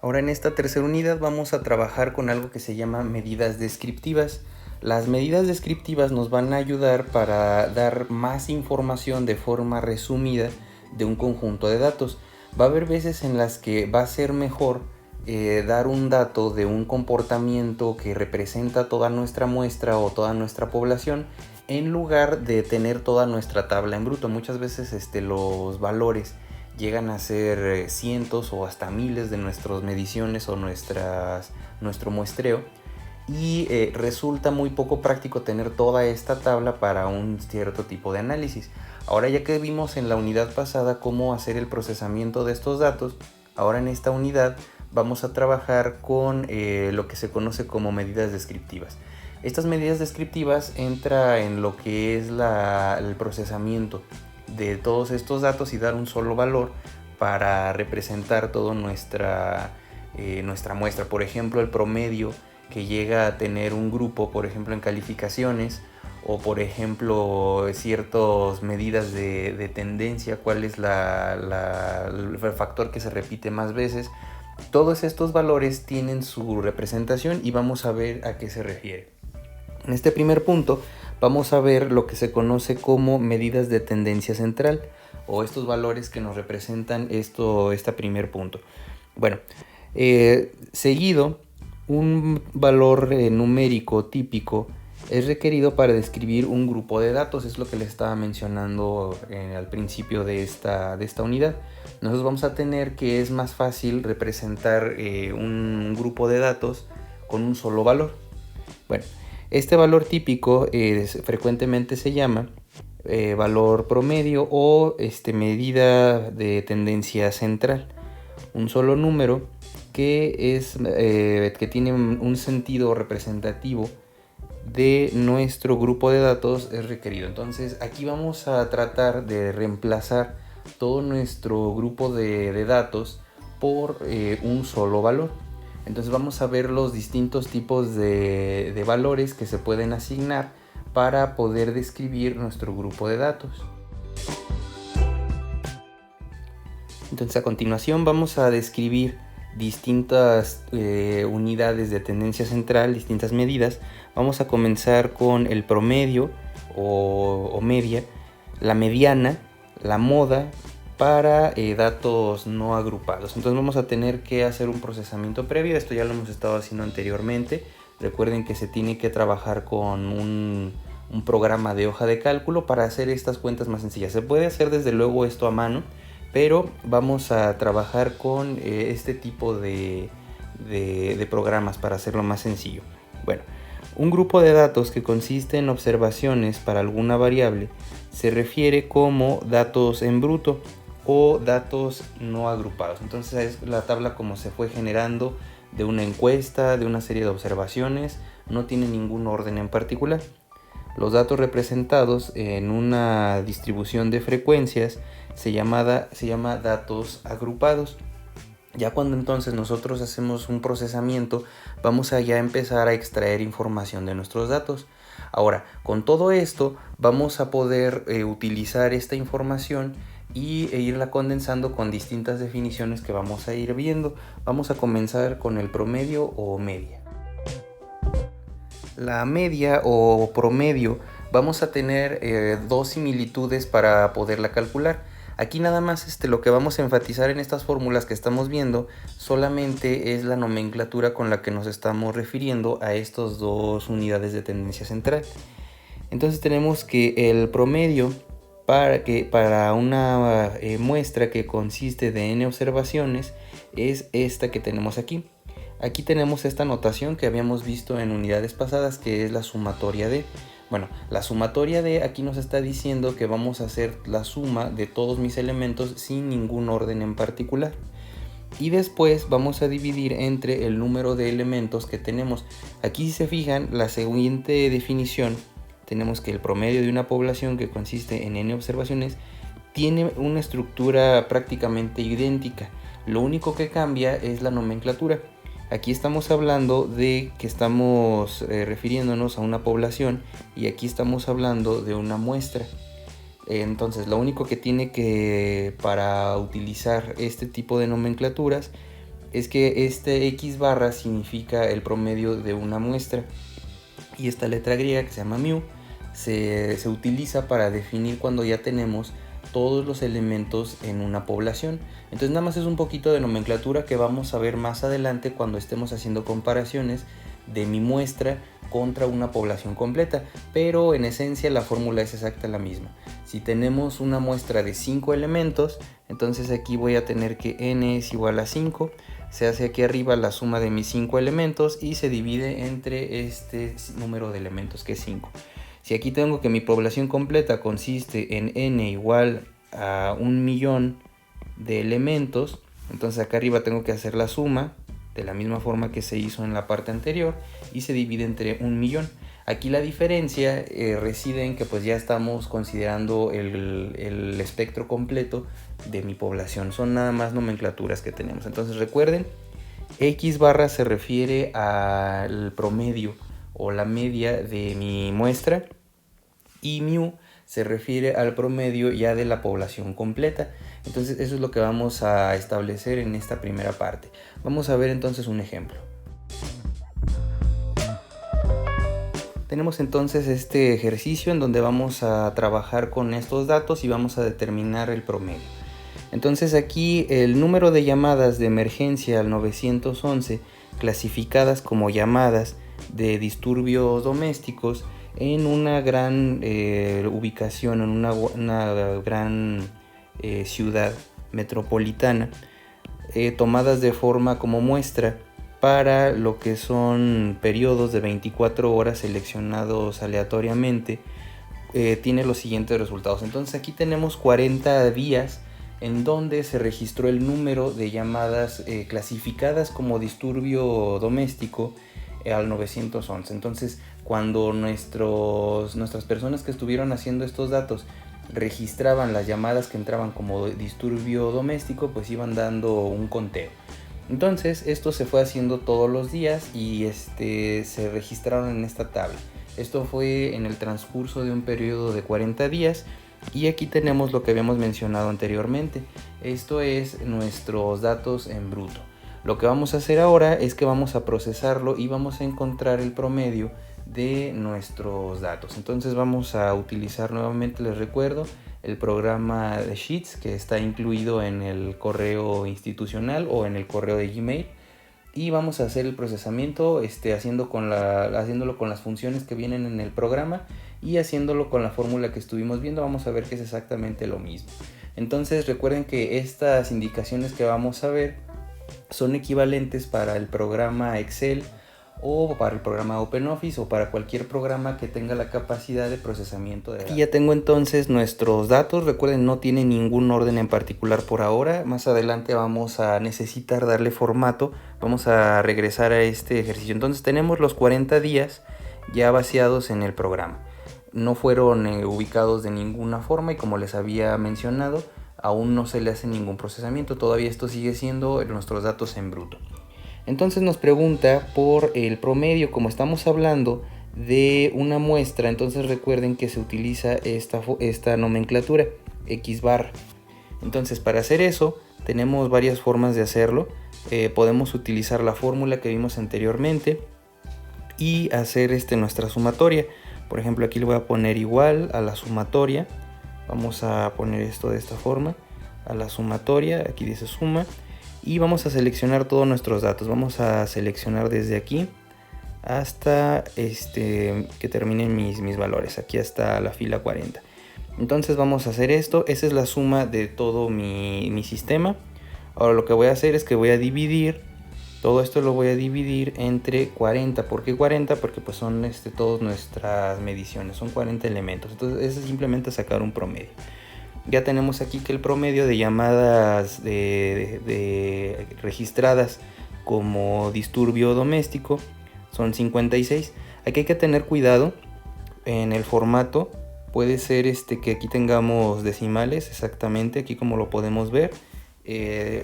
Ahora en esta tercera unidad vamos a trabajar con algo que se llama medidas descriptivas. Las medidas descriptivas nos van a ayudar para dar más información de forma resumida de un conjunto de datos. Va a haber veces en las que va a ser mejor dar un dato de un comportamiento que representa toda nuestra muestra o toda nuestra población en lugar de tener toda nuestra tabla en bruto. Muchas veces los valores llegan a ser cientos o hasta miles de nuestras mediciones o nuestro muestreo y resulta muy poco práctico tener toda esta tabla para un cierto tipo de análisis. Ahora, ya que vimos en la unidad pasada cómo hacer el procesamiento de estos datos, ahora en esta unidad vamos a trabajar con lo que se conoce como medidas descriptivas. Estas medidas descriptivas entran en lo que es el procesamiento de todos estos datos y dar un solo valor para representar toda nuestra muestra. Por ejemplo, el promedio que llega a tener un grupo, por ejemplo, en calificaciones, o por ejemplo ciertas medidas de tendencia, cuál es el factor que se repite más veces. Todos estos valores tienen su representación y vamos a ver a qué se refiere. En este primer punto vamos a ver lo que se conoce como medidas de tendencia central, o estos valores que nos representan este primer punto. Bueno, seguido, un valor numérico típico es requerido para describir un grupo de datos. Es lo que les estaba mencionando al principio de esta unidad. Nosotros vamos a tener que es más fácil representar un grupo de datos con un solo valor. Bueno, este valor típico frecuentemente se llama valor promedio o medida de tendencia central. Un solo número que tiene un sentido representativo de nuestro grupo de datos es requerido. Entonces aquí vamos a tratar de reemplazar todo nuestro grupo de datos por un solo valor. Entonces vamos a ver los distintos tipos de valores que se pueden asignar para poder describir nuestro grupo de datos. Entonces a continuación vamos a describir distintas unidades de tendencia central, distintas medidas. Vamos a comenzar con el promedio o media, la mediana, la moda, para datos no agrupados. Entonces vamos a tener que hacer un procesamiento previo. Esto ya lo hemos estado haciendo anteriormente. Recuerden que se tiene que trabajar con un programa de hoja de cálculo para hacer estas cuentas más sencillas. Se puede hacer desde luego esto a mano, pero vamos a trabajar con este tipo de programas para hacerlo más sencillo. Bueno, un grupo de datos que consiste en observaciones para alguna variable se refiere como datos en bruto o datos no agrupados. Entonces es la tabla como se fue generando de una encuesta, de una serie de observaciones, no tiene ningún orden en particular. Los datos representados en una distribución de frecuencias se llama datos agrupados. Ya cuando entonces nosotros hacemos un procesamiento, vamos a ya empezar a extraer información de nuestros datos. Ahora, con todo esto, vamos a poder utilizar esta información e irla condensando con distintas definiciones que vamos a ir viendo. Vamos a comenzar con el promedio o media. La media o promedio vamos a tener dos similitudes para poderla calcular. Aquí nada más lo que vamos a enfatizar en estas fórmulas que estamos viendo solamente es la nomenclatura con la que nos estamos refiriendo a estas dos unidades de tendencia central. Entonces tenemos que el promedio para una muestra que consiste de n observaciones es esta que tenemos aquí. Aquí tenemos esta notación que habíamos visto en unidades pasadas, que es la sumatoria de. Bueno, la sumatoria de aquí nos está diciendo que vamos a hacer la suma de todos mis elementos sin ningún orden en particular. Y después vamos a dividir entre el número de elementos que tenemos. Aquí, si se fijan, la siguiente definición, tenemos que el promedio de una población que consiste en n observaciones tiene una estructura prácticamente idéntica. Lo único que cambia es la nomenclatura. Aquí estamos hablando de que estamos refiriéndonos a una población y aquí estamos hablando de una muestra. Entonces lo único que tiene que para utilizar este tipo de nomenclaturas es que este X barra significa el promedio de una muestra, y esta letra griega que se llama mu se utiliza para definir cuando ya tenemos todos los elementos en una población. Entonces nada más es un poquito de nomenclatura que vamos a ver más adelante cuando estemos haciendo comparaciones de mi muestra contra una población completa, pero en esencia la fórmula es exacta la misma. Si tenemos una muestra de 5 elementos, entonces aquí voy a tener que n es igual a 5, se hace aquí arriba la suma de mis 5 elementos y se divide entre este número de elementos que es 5. Si aquí tengo que mi población completa consiste en n igual a 1.000.000 de elementos, entonces acá arriba tengo que hacer la suma de la misma forma que se hizo en la parte anterior y se divide entre 1.000.000. Aquí la diferencia reside en que pues ya estamos considerando el espectro completo de mi población. Son nada más nomenclaturas que tenemos. Entonces recuerden, X barra se refiere al promedio o la media de mi muestra y mu se refiere al promedio ya de la población completa. Entonces eso es lo que vamos a establecer en esta primera parte. Vamos a ver entonces un ejemplo. Tenemos entonces este ejercicio en donde vamos a trabajar con estos datos y vamos a determinar el promedio. Entonces aquí el número de llamadas de emergencia al 911 clasificadas como llamadas de disturbios domésticos en una gran ubicación, en una gran ciudad metropolitana, tomadas de forma como muestra para lo que son periodos de 24 horas seleccionados aleatoriamente, tiene los siguientes resultados. Entonces aquí tenemos 40 días en donde se registró el número de llamadas clasificadas como disturbio doméstico al 911. Entonces cuando nuestras personas que estuvieron haciendo estos datos registraban las llamadas que entraban como disturbio doméstico, pues iban dando un conteo. Entonces esto se fue haciendo todos los días y se registraron en esta tabla. Esto fue en el transcurso de un periodo de 40 días y aquí tenemos lo que habíamos mencionado anteriormente. Esto es nuestros datos en bruto. Lo que vamos a hacer ahora es que vamos a procesarlo y vamos a encontrar el promedio de nuestros datos. Entonces vamos a utilizar nuevamente, les recuerdo, el programa de Sheets que está incluido en el correo institucional o en el correo de Gmail, y vamos a hacer el procesamiento haciéndolo con las funciones que vienen en el programa y haciéndolo con la fórmula que estuvimos viendo. Vamos a ver que es exactamente lo mismo. Entonces recuerden que estas indicaciones que vamos a ver son equivalentes para el programa Excel o para el programa OpenOffice o para cualquier programa que tenga la capacidad de procesamiento de datos. Aquí ya tengo entonces nuestros datos. Recuerden, no tiene ningún orden en particular por ahora. Más adelante vamos a necesitar darle formato. Vamos a regresar a este ejercicio. Entonces tenemos los 40 días ya vaciados en el programa. No fueron ubicados de ninguna forma y como les había mencionado, aún no se le hace ningún procesamiento. Todavía esto sigue siendo nuestros datos en bruto. Entonces nos pregunta por el promedio. Como estamos hablando de una muestra, entonces recuerden que se utiliza esta nomenclatura X barra. Entonces para hacer eso tenemos varias formas de hacerlo. Podemos utilizar la fórmula que vimos anteriormente y hacer nuestra sumatoria. Por ejemplo, aquí le voy a poner igual a la sumatoria. Vamos a poner esto de esta forma, a la sumatoria. Aquí dice suma. Y vamos a seleccionar todos nuestros datos. Vamos a seleccionar desde aquí hasta que terminen mis valores. Aquí hasta la fila 40. Entonces vamos a hacer esto. Esa es la suma de todo mi sistema. Ahora lo que voy a hacer es que voy a dividir. Todo esto lo voy a dividir entre 40. ¿Por qué 40? Porque pues son todas nuestras mediciones. Son 40 elementos. Entonces eso es simplemente sacar un promedio. Ya tenemos aquí que el promedio de llamadas registradas como disturbio doméstico son 56. Aquí hay que tener cuidado en el formato. Puede ser que aquí tengamos decimales exactamente, aquí como lo podemos ver.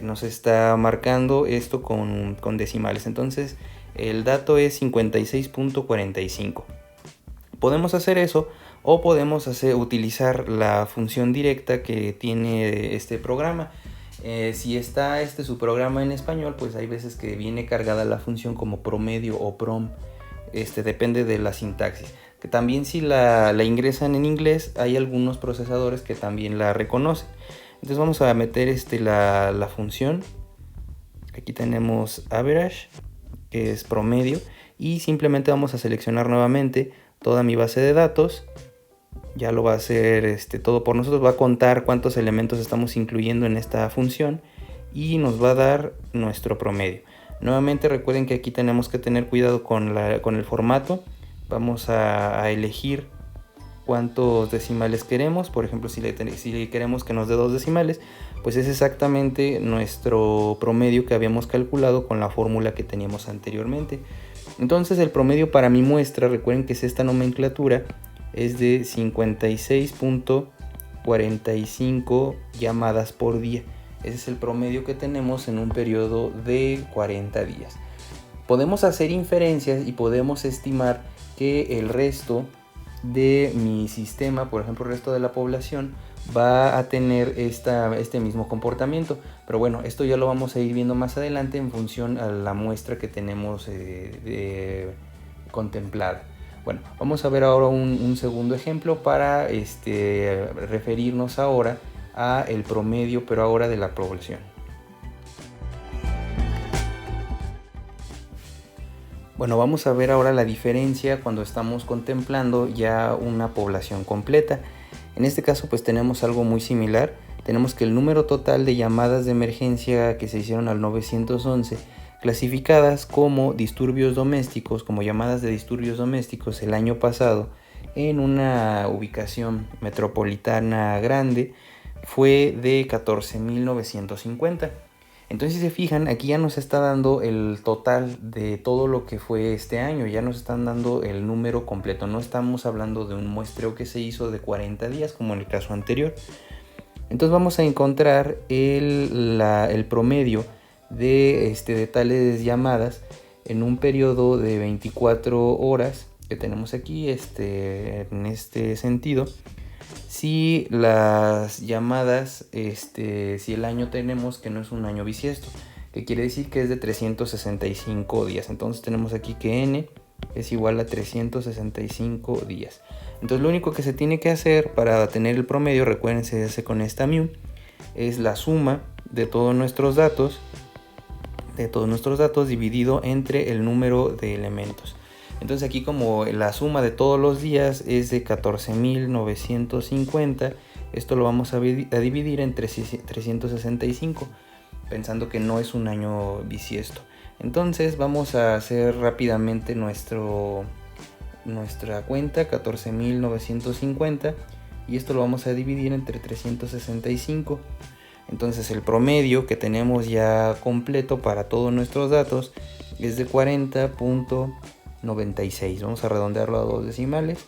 Nos está marcando esto con decimales. Entonces el dato es 56.45. Podemos hacer eso o podemos utilizar la función directa que tiene este programa. Si está su programa en español, pues hay veces que viene cargada la función como promedio o prom. Depende de la sintaxis. Que también si la ingresan en inglés, hay algunos procesadores que también la reconocen. Entonces vamos a meter la función. Aquí tenemos average, que es promedio, y simplemente vamos a seleccionar nuevamente toda mi base de datos. Ya lo va a hacer todo por nosotros, va a contar cuántos elementos estamos incluyendo en esta función y nos va a dar nuestro promedio. Nuevamente recuerden que aquí tenemos que tener cuidado con el formato. Vamos a elegir cuántos decimales queremos. Por ejemplo, si queremos que nos dé 2 decimales, pues es exactamente nuestro promedio que habíamos calculado con la fórmula que teníamos anteriormente. Entonces el promedio para mi muestra, recuerden que es esta nomenclatura, es de 56.45 llamadas por día. Ese es el promedio que tenemos en un periodo de 40 días. Podemos hacer inferencias y podemos estimar que el resto de mi sistema, por ejemplo el resto de la población, va a tener este mismo comportamiento. Pero bueno, esto ya lo vamos a ir viendo más adelante en función a la muestra que tenemos contemplada. Bueno, vamos a ver ahora un segundo ejemplo para referirnos ahora a el promedio, pero ahora de la población. Bueno, vamos a ver ahora la diferencia cuando estamos contemplando ya una población completa. En este caso pues tenemos algo muy similar. Tenemos que el número total de llamadas de emergencia que se hicieron al 911 clasificadas como disturbios domésticos, como llamadas de disturbios domésticos el año pasado en una ubicación metropolitana grande, fue de 14.950. Entonces si se fijan, aquí ya nos está dando el total de todo lo que fue este año, ya nos están dando el número completo, no estamos hablando de un muestreo que se hizo de 40 días como en el caso anterior. Entonces vamos a encontrar el promedio de tales llamadas en un periodo de 24 horas que tenemos aquí en este sentido. Si las llamadas, si el año tenemos que no es un año bisiesto, que quiere decir que es de 365 días. Entonces tenemos aquí que n es igual a 365 días. Entonces lo único que se tiene que hacer para tener el promedio, recuerden, se hace con esta mu, es la suma de todos nuestros datos dividido entre el número de elementos. Entonces aquí, como la suma de todos los días es de 14.950, esto lo vamos a dividir entre 365, pensando que no es un año bisiesto. Entonces vamos a hacer rápidamente nuestra cuenta, 14.950, y esto lo vamos a dividir entre 365. Entonces el promedio que tenemos ya completo para todos nuestros datos es de 40.96. Vamos a redondearlo a 2 decimales,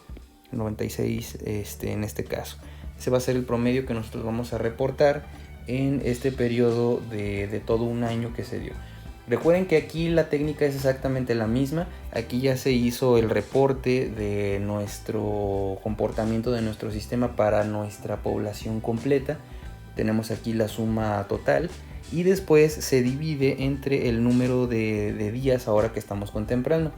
96 en este caso. Ese va a ser el promedio que nosotros vamos a reportar en este periodo de todo un año que se dio. Recuerden que aquí la técnica es exactamente la misma. Aquí ya se hizo el reporte de nuestro comportamiento de nuestro sistema para nuestra población completa. Tenemos aquí la suma total y después se divide entre el número de días ahora que estamos contemplando.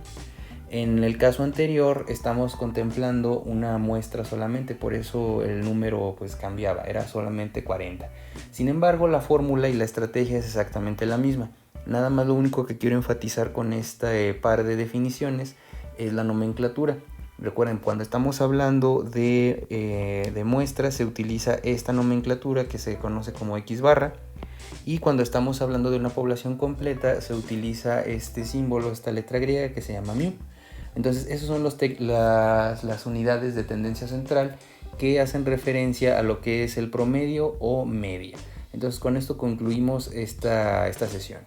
En el caso anterior estamos contemplando una muestra solamente, por eso el número pues cambiaba, era solamente 40. Sin embargo, la fórmula y la estrategia es exactamente la misma. Nada más lo único que quiero enfatizar con este par de definiciones es la nomenclatura. Recuerden, cuando estamos hablando de muestras se utiliza esta nomenclatura que se conoce como X barra, y cuando estamos hablando de una población completa se utiliza este símbolo, esta letra griega que se llama mu. Entonces esos son las unidades de tendencia central que hacen referencia a lo que es el promedio o media. Entonces con esto concluimos esta sesión.